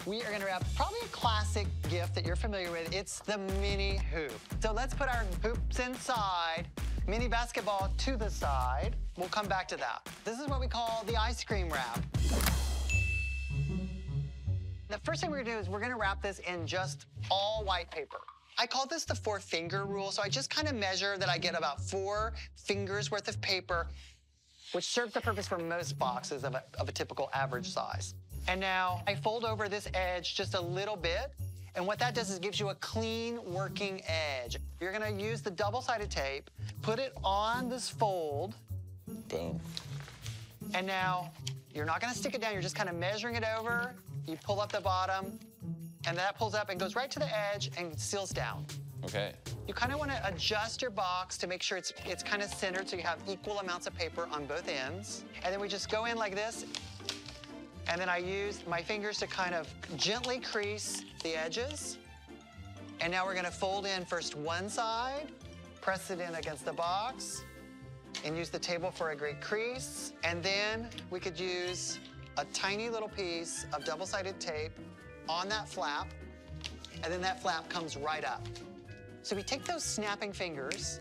we are gonna wrap probably a classic gift that you're familiar with. It's the mini hoop. So let's put our hoops inside, mini basketball to the side. We'll come back to that. This is what we call the ice cream wrap. The first thing we're gonna do is we're gonna wrap this in just all white paper. I call this the 4-finger rule, so I just kind of measure that I get about 4 fingers worth of paper, which serves the purpose for most boxes of a typical average size. And now I fold over this edge just a little bit, and what that does is gives you a clean working edge. You're gonna use the double-sided tape, put it on this fold. Boom. And now you're not gonna stick it down, you're just kind of measuring it over. You pull up the bottom, and that pulls up and goes right to the edge and seals down. Okay. You kind of want to adjust your box to make sure it's kind of centered so you have equal amounts of paper on both ends. And then we just go in like this, and then I use my fingers to kind of gently crease the edges. And now we're gonna fold in first one side, press it in against the box, and use the table for a great crease. And then we could use a tiny little piece of double-sided tape on that flap, and then that flap comes right up. So we take those snapping fingers,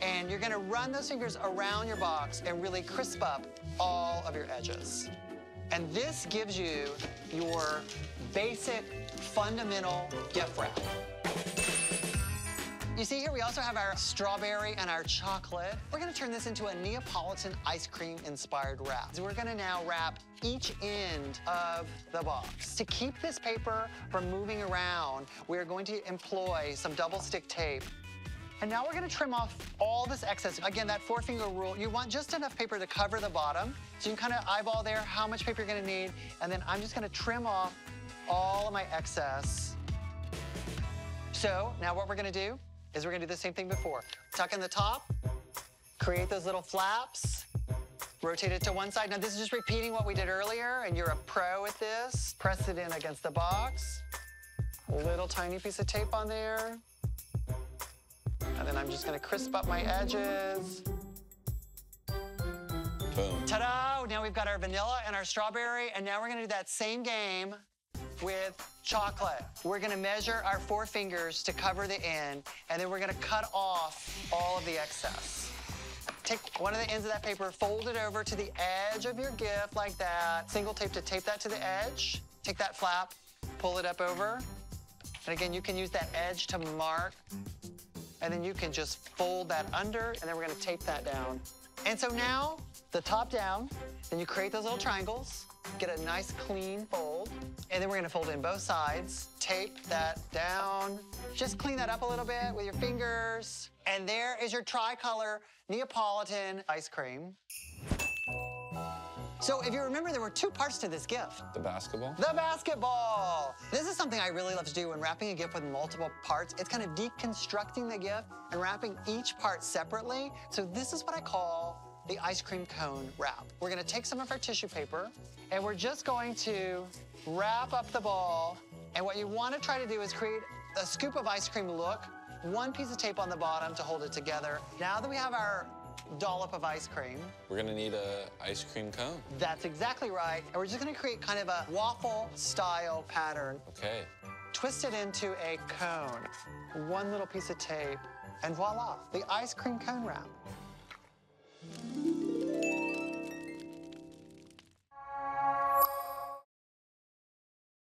and you're gonna run those fingers around your box and really crisp up all of your edges. And this gives you your basic, fundamental gift wrap. You see here, we also have our strawberry and our chocolate. We're gonna turn this into a Neapolitan ice cream inspired wrap. So we're gonna now wrap each end of the box. To keep this paper from moving around, we're going to employ some double stick tape. And now we're gonna trim off all this excess. Again, that 4-finger rule, you want just enough paper to cover the bottom. So you can kind of eyeball there how much paper you're gonna need. And then I'm just gonna trim off all of my excess. So now what we're gonna do is we're gonna do the same thing before. Tuck in the top, create those little flaps, rotate it to one side. Now this is just repeating what we did earlier, and you're a pro at this. Press it in against the box. A little tiny piece of tape on there. And then I'm just gonna crisp up my edges. Boom. Ta-da! Now we've got our vanilla and our strawberry, and now we're gonna do that same game with chocolate. We're gonna measure our 4 fingers to cover the end, and then we're gonna cut off all of the excess. Take one of the ends of that paper, fold it over to the edge of your gift like that. Single tape to tape that to the edge. Take that flap, pull it up over. And again, you can use that edge to mark, and then you can just fold that under, and then we're gonna tape that down. And so now, the top down, then you create those little triangles, get a nice clean fold, and then we're gonna fold in both sides, tape that down, just clean that up a little bit with your fingers, and there is your tricolor Neapolitan ice cream. So if you remember, there were 2 parts to this gift. The basketball? The basketball! This is something I really love to do when wrapping a gift with multiple parts. It's kind of deconstructing the gift and wrapping each part separately. So this is what I call the ice cream cone wrap. We're gonna take some of our tissue paper, and we're just going to wrap up the ball. And what you wanna try to do is create a scoop of ice cream look, 1 piece of tape on the bottom to hold it together. Now that we have our dollop of ice cream, We're gonna need a ice cream cone. that's exactly right. And we're just gonna create kind of a waffle-style pattern. Okay. Twist it into a cone, 1 little piece of tape, and voila, the ice cream cone wrap.